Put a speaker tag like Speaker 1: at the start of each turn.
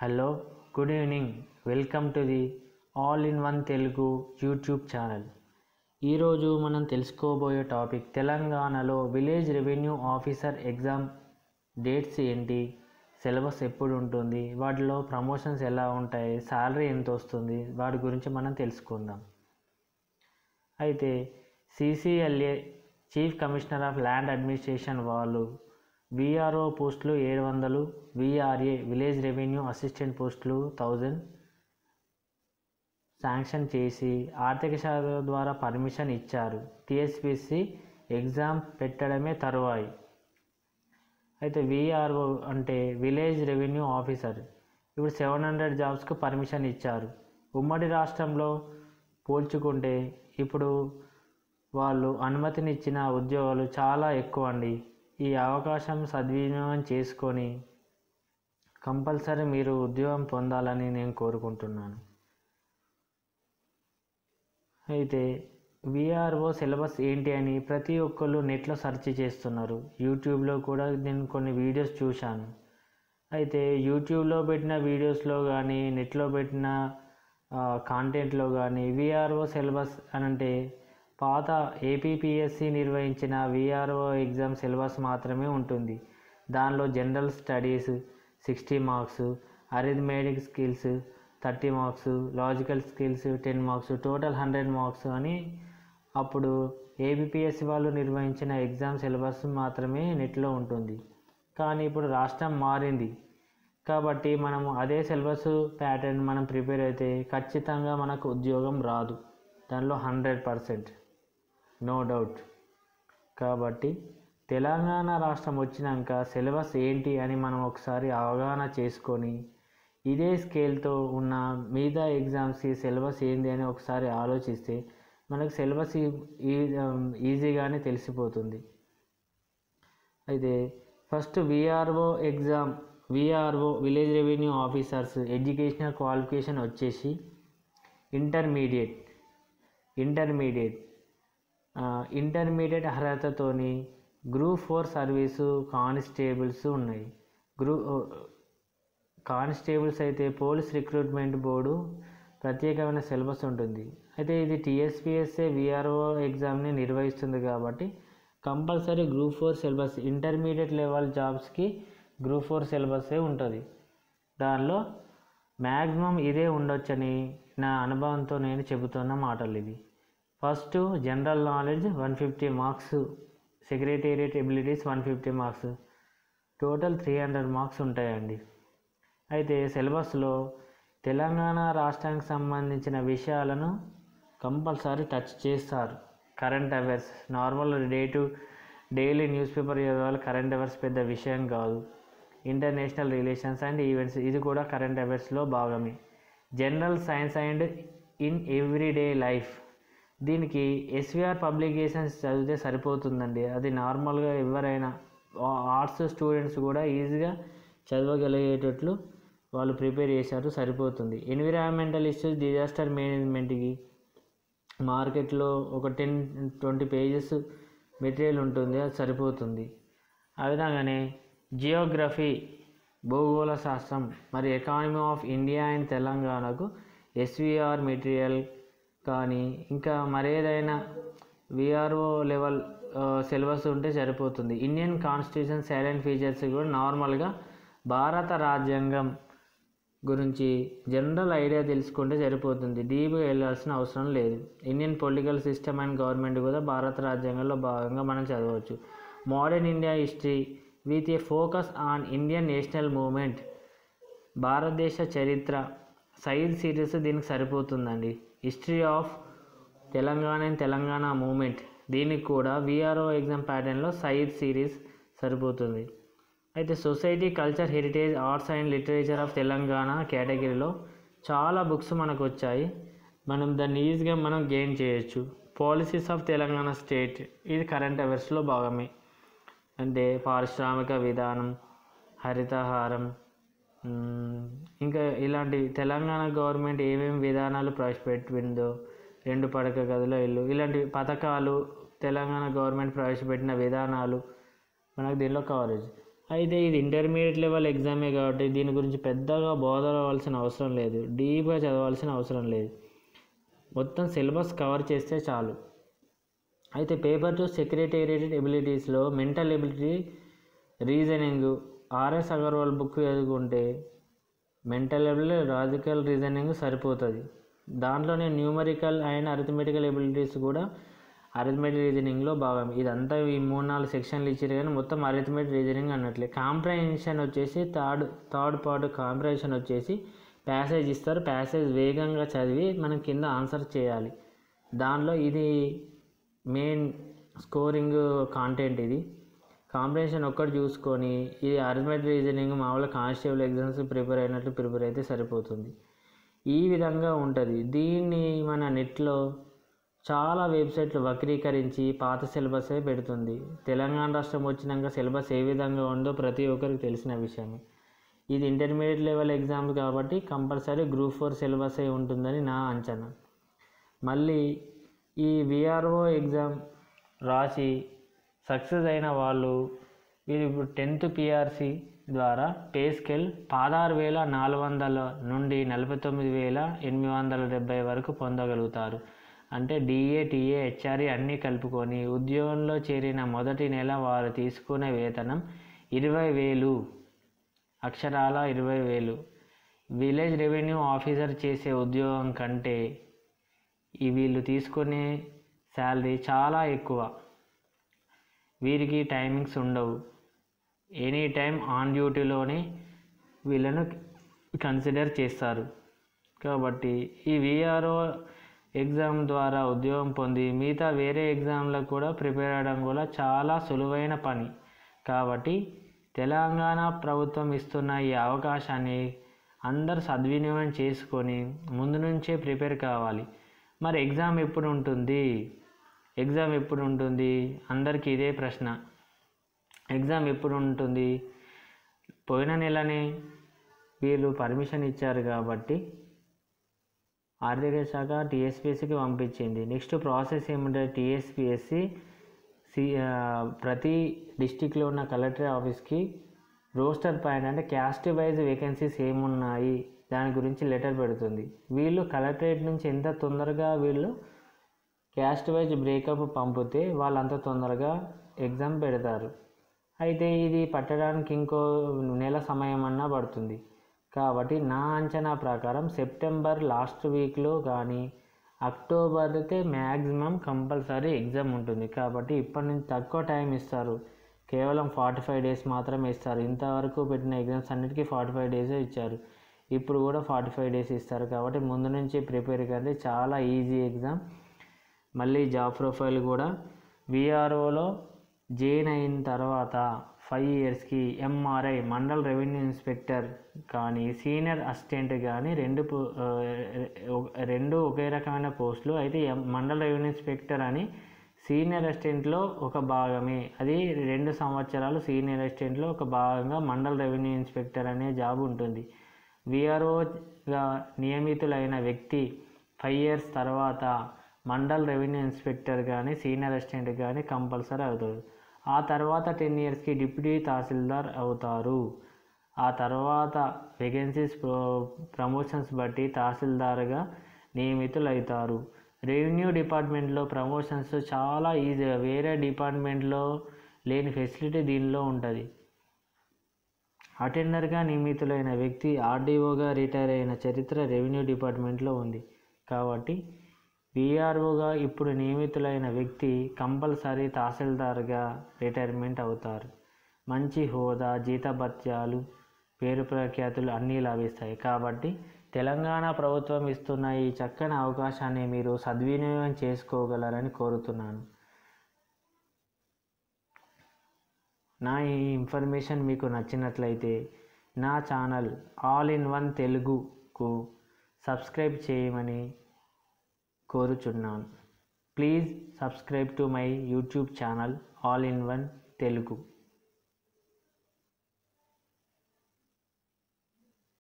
Speaker 1: Hello, good evening. Welcome to the all in one Telugu YouTube channel. ఈరోజు మనం తెలుసుకోబోయే topic తెలంగాణలో village revenue officer exam dates ఏంటి, syllabus ఎప్పుడు ఉంటుంది, వాటిలో ప్రమోషన్స్ ఎలా ఉంటాయి, శాలరీ ఎంత వస్తుంది, వాటి గురించి మనం తెలుసుకుందాం. అయితే CCLA chief commissioner of land administration వాళ్ళు VRO పోస్టులు 700, VRA విలేజ్ రెవెన్యూ అసిస్టెంట్ పోస్టులు 1000 శాంక్షన్ చేసి ఆర్థిక శాఖ ద్వారా పర్మిషన్ ఇచ్చారు. TSPSC ఎగ్జామ్ పెట్టడమే తరువాయి. అయితే VRO అంటే విలేజ్ రెవెన్యూ ఆఫీసర్ ఇప్పుడు 700 జాబ్స్కు పర్మిషన్ ఇచ్చారు. ఉమ్మడి రాష్ట్రంలో పోల్చుకుంటే ఇప్పుడు వాళ్ళు అనుమతినిచ్చిన ఉద్యోగాలు చాలా ఎక్కువ అండి. ఈ అవకాశం సద్వినియోగం చేసుకొని కంపల్సరీ మీరు ఉద్యోగం పొందాలని నేను కోరుకుంటున్నాను. అయితే VRO సిలబస్ ఏంటి అని ప్రతి ఒక్కళ్ళు నెట్లో సెర్చ్ చేస్తున్నారు. యూట్యూబ్లో కూడా నేను కొన్ని వీడియోస్ చూశాను. అయితే యూట్యూబ్లో పెట్టిన వీడియోస్లో కానీ నెట్లో పెట్టిన కాంటెంట్లో కానీ VRO సిలబస్ అని అంటే పాత APPSC నిర్వహించిన VRO ఎగ్జామ్ సిలబస్ మాత్రమే ఉంటుంది. దానిలో general studies 60 marks, arithmetic skills 30 marks, logical skills 10 marks, total 100 marks అని అప్పుడు APPSC వాళ్ళు నిర్వహించిన ఎగ్జామ్ సిలబస్ మాత్రమే నెట్లో ఉంటుంది. కానీ ఇప్పుడు రాష్ట్రం మారింది కాబట్టి మనము అదే సిలబస్ ప్యాటర్న్ మనం ప్రిపేర్ అయితే ఖచ్చితంగా మనకు ఉద్యోగం రాదు, దానిలో 100% నో డౌట్. కాబట్టి తెలంగాణ రాష్ట్రం వచ్చినాక సిలబస్ ఏంటి అని మనం ఒకసారి అవగాహన చేసుకొని ఇదే స్కేల్తో ఉన్న మిగతా ఎగ్జామ్స్కి సిలబస్ ఏంటి అని ఒకసారి ఆలోచిస్తే మనకు సిలబస్ ఈజీగానే తెలిసిపోతుంది. అయితే first VRO exam, VRO village revenue officers educational qualification వచ్చేసి ఇంటర్మీడియట్ అర్హతతోని గ్రూప్ 4 సర్వీసు కానిస్టేబుల్స్ ఉన్నాయి. కానిస్టేబుల్స్ అయితే పోలీస్ రిక్రూట్మెంట్ బోర్డు ప్రత్యేకమైన సిలబస్ ఉంటుంది. అయితే ఇది TSPSC VRO ఎగ్జామ్ని నిర్వహిస్తుంది కాబట్టి compulsory group 4 syllabus, intermediate level జాబ్స్కి గ్రూప్ 4 సిలబస్సే ఉంటుంది. దానిలో మ్యాక్సిమం ఇదే ఉండొచ్చని నా అనుభవంతో నేను చెబుతున్న మాటలు ఇవి. First general knowledge 150 marks, secretariat abilities 150 marks, total 300 marks ఉంటాయండి. అయితే సిలబస్లో తెలంగాణ రాష్ట్రానికి సంబంధించిన విషయాలను కంపల్సరీ టచ్ చేస్తారు. Current affairs normal daily news paper చదవాలి. కరెంట్ అఫైర్స్ పెద్ద విషయం కాదు. ఇంటర్నేషనల్ రిలేషన్స్ అండ్ ఈవెంట్స్ ఇది కూడా కరెంట్ అఫైర్స్లో భాగమే. General science and in everyday life, దీనికి SVR పబ్లికేషన్స్ చదివితే సరిపోతుందండి. అది నార్మల్గా ఎవరైనా ఆర్ట్స్ స్టూడెంట్స్ కూడా ఈజీగా చదవగలిగేటట్లు వాళ్ళు ప్రిపేర్ చేశారు, సరిపోతుంది. ఎన్విరాన్మెంటల్ ఇష్యూస్, డిజాస్టర్ మేనేజ్మెంట్కి మార్కెట్లో ఒక 10-20 పేజెస్ మెటీరియల్ ఉంటుంది, అది సరిపోతుంది. ఆ విధంగానే జియోగ్రఫీ, భూగోళ శాస్త్రం మరి ఎకానమీ ఆఫ్ ఇండియా అండ్ తెలంగాణకు SVR మెటీరియల్ కానీ ఇంకా మరేదైనా VRO లెవెల్ సిలబస్ ఉంటే సరిపోతుంది. ఇండియన్ కాన్స్టిట్యూషన్ సైలెంట్ ఫీచర్స్ కూడా నార్మల్గా భారత రాజ్యాంగం గురించి జనరల్ ఐడియా తెలుసుకుంటే సరిపోతుంది, డీప్గా వెళ్ళాల్సిన అవసరం లేదు. Indian political system and government కూడా భారత రాజ్యాంగంలో భాగంగా మనం చదవచ్చు. Modern India history with a focus on Indian national movement, భారతదేశ చరిత్ర సైడ్ సిరీస్ దీనికి సరిపోతుందండి. History of Telangana and Telangana movement దీనికి కూడా VRO ఎగ్జామ్ ప్యాటర్న్లో సైడ్ సిరీస్ సరిపోతుంది. అయితే society, culture, heritage, arts and literature of Telangana కేటగిరీలో చాలా బుక్స్ మనకు వచ్చాయి. మనం దాన్ని ఈజీగా మనం గెయిన్ చేయొచ్చు. పాలసీస్ ఆఫ్ తెలంగాణ స్టేట్ ఇది కరెంట్ అఫైర్స్లో భాగమే. అంటే పారిశ్రామిక విధానం, హరితహారం, ఇంకా ఇలాంటి తెలంగాణ గవర్నమెంట్ ఏమేమి విధానాలు ప్రవేశపెట్టిందో, 2 పడక గదుల ఇల్లు, ఇలాంటి పథకాలు తెలంగాణ గవర్నమెంట్ ప్రవేశపెట్టిన విధానాలు మనకు దీనిలో కవరేజ్. అయితే ఇది ఇంటర్మీడియట్ లెవెల్ ఎగ్జామే కాబట్టి దీని గురించి పెద్దగా బోధన అవ్వాల్సిన అవసరం లేదు, డీప్గా చదవాల్సిన అవసరం లేదు, మొత్తం సిలబస్ కవర్ చేస్తే చాలు. అయితే పేపర్ 2 సెక్రటేరియట్ ఎబిలిటీస్లో mental ability, reasoning, RS Agarwal book చదువుకుంటే మెంటల్ ఎబిలిటీ, లాజికల్ రీజనింగ్ సరిపోతుంది. దాంట్లోనే న్యూమరికల్ అండ్ అరిథమెటికల్ ఎబిలిటీస్ కూడా అరిథమెటిక్ రీజనింగ్లో భాగం. ఇదంతా ఈ 3-4 సెక్షన్లు ఇచ్చారు కానీ మొత్తం అరిథమెటిక్ రీజనింగ్ అన్నట్లే. కాంప్రహెన్షన్ వచ్చేసి థర్డ్ పార్ట్ కాంప్రహెన్షన్ వచ్చేసి ప్యాసేజ్ ఇస్తారు, ప్యాసేజ్ వేగంగా చదివి మనం కింద ఆన్సర్ చేయాలి. దానిలో ఇది మెయిన్ స్కోరింగ్ కాంటెంట్. ఇది కాంప్రహెన్షన్ ఒక్కటి చూసుకొని ఇది అరిథమెటిక్ రీజనింగ్ మామూలుగా కానిస్టేబుల్ ఎగ్జామ్స్ ప్రిపేర్ అయినట్లు ప్రిపేర్ అయితే సరిపోతుంది. ఈ విధంగా ఉంటుంది. దీన్ని మన నెట్లో చాలా వెబ్సైట్లు వక్రీకరించి పాత సిలబసే పెడుతుంది. తెలంగాణ రాష్ట్రం వచ్చినాక సిలబస్ ఏ విధంగా ఉందో ప్రతి ఒక్కరికి తెలిసిన విషయమే. ఇది ఇంటర్మీడియట్ లెవెల్ ఎగ్జామ్ కాబట్టి కంపల్సరీ గ్రూప్ 4 సిలబస్ అయి ఉంటుందని నా అంచనా. మళ్ళీ ఈ విఆర్ఓ ఎగ్జామ్ రాసి సక్సెస్ అయిన వాళ్ళు వీరు ఇప్పుడు 10th PRC ద్వారా పే స్కేల్ 16,400 నుండి 49,870 వరకు పొందగలుగుతారు. అంటే DA, TA, HRE అన్నీ కలుపుకొని ఉద్యోగంలో చేరిన మొదటి నెల వారు తీసుకునే వేతనం 20,000, అక్షరాల 20,000. విలేజ్ రెవెన్యూ ఆఫీసర్ చేసే ఉద్యోగం కంటే వీళ్ళు తీసుకునే శాలరీ చాలా ఎక్కువ. వీరికి టైమింగ్స్ ఉండవు, ఎనీ టైం ఆన్ డ్యూటీలోనే వీళ్ళను కన్సిడర్ చేస్తారు. కాబట్టి ఈ విఆర్ఓ ఎగ్జామ్ ద్వారా ఉద్యోగం పొంది మిగతా వేరే ఎగ్జామ్లకు కూడా ప్రిపేర్ అవ్వడం కూడా చాలా సులువైన పని. కాబట్టి తెలంగాణ ప్రభుత్వం ఇస్తున్న ఈ అవకాశాన్ని అందరూ సద్వినియోగం చేసుకొని ముందు నుంచే ప్రిపేర్ కావాలి. మరి ఎగ్జామ్ ఎప్పుడు ఉంటుంది అందరికీ ఇదే ప్రశ్న. ఎగ్జామ్ ఎప్పుడు ఉంటుంది? పోయిన నెలనే వీళ్ళు పర్మిషన్ ఇచ్చారు కాబట్టి ఆర్థిక శాఖ TSPSCకి పంపించింది. నెక్స్ట్ ప్రాసెస్ ఏముంటుంది? TSPSC ప్రతి డిస్టిక్లో ఉన్న కలెక్టర్ ఆఫీస్కి రోస్టర్ పైన అంటే క్యాస్ట్ వైజ్ వేకెన్సీస్ ఏమున్నాయి దాని గురించి లెటర్ పెడుతుంది. వీళ్ళు కలెక్టరేట్ నుంచి ఎంత తొందరగా వీళ్ళు క్యాస్ట్ వైజ్ బ్రేకప్ పంపితే వాళ్ళు అంత తొందరగా ఎగ్జామ్ పెడతారు. అయితే ఇది పట్టడానికి ఇంకో నెల సమయం అన్నా పడుతుంది. కాబట్టి నా అంచనా ప్రకారం సెప్టెంబర్ లాస్ట్ వీక్లో కానీ అక్టోబర్ అయితే మ్యాక్సిమం కంపల్సరీ ఎగ్జామ్ ఉంటుంది. కాబట్టి ఇప్పటి నుంచి తక్కువ టైం ఇస్తారు, కేవలం 45 days మాత్రమే ఇస్తారు. ఇంతవరకు పెట్టిన ఎగ్జామ్స్ అన్నిటికీ 45 days ఇచ్చారు, ఇప్పుడు కూడా 45 days ఇస్తారు. కాబట్టి ముందు నుంచి ప్రిపేర్ కంటే చాలా ఈజీ ఎగ్జామ్. మళ్ళీ జాబ్ ప్రొఫైల్ కూడా విఆర్ఓలో జాయిన్ అయిన తర్వాత 5 yearsకి MRI మండల్ రెవెన్యూ ఇన్స్పెక్టర్ కానీ సీనియర్ అసిస్టెంట్ కానీ రెండు ఒకే రకమైన పోస్టులు. అయితే మండల్ రెవెన్యూ ఇన్స్పెక్టర్ అని సీనియర్ అసిస్టెంట్లో ఒక భాగమే, అది 2 సంవత్సరాలు సీనియర్ అసిస్టెంట్లో ఒక భాగంగా మండల్ రెవెన్యూ ఇన్స్పెక్టర్ అనే జాబ్ ఉంటుంది. విఆర్ఓగా నియమితులైన వ్యక్తి 5 years తర్వాత మండల్ రెవెన్యూ ఇన్స్పెక్టర్ కానీ సీనియర్ అసిస్టెంట్ కానీ కంపల్సరీ అవుతారు. ఆ తర్వాత 10 yearsకి డిప్యూటీ తహసీల్దార్ అవుతారు. ఆ తర్వాత వేకెన్సీస్ ప్రమోషన్స్ బట్టి తహసీల్దార్గా నియమితులవుతారు. రెవెన్యూ డిపార్ట్మెంట్లో ప్రమోషన్స్ చాలా ఈజీగా, వేరే డిపార్ట్మెంట్లో లేని ఫెసిలిటీ దీనిలో ఉంటుంది. అటెండర్గా నియమితులైన వ్యక్తి RDOగా రిటైర్ అయిన చరిత్ర రెవెన్యూ డిపార్ట్మెంట్లో ఉంది. కాబట్టి విఆర్ఓగా ఇప్పుడు నియమితులైన వ్యక్తి కంపల్సరీ తహసీల్దార్గా రిటైర్మెంట్ అవుతారు. మంచి హోదా, జీతభత్యాలు, పేరు ప్రఖ్యాతులు అన్నీ లభిస్తాయి. కాబట్టి తెలంగాణ ప్రభుత్వం ఇస్తున్న ఈ చక్కని అవకాశాన్ని మీరు సద్వినియోగం చేసుకోగలరని కోరుతున్నాను. నా ఈ ఇన్ఫర్మేషన్ మీకు నచ్చినట్లయితే నా ఛానల్ ఆల్ ఇన్ వన్ తెలుగుకు సబ్స్క్రైబ్ చేయమని కోరుచున్నాను. Please subscribe to my YouTube channel all in one Telugu.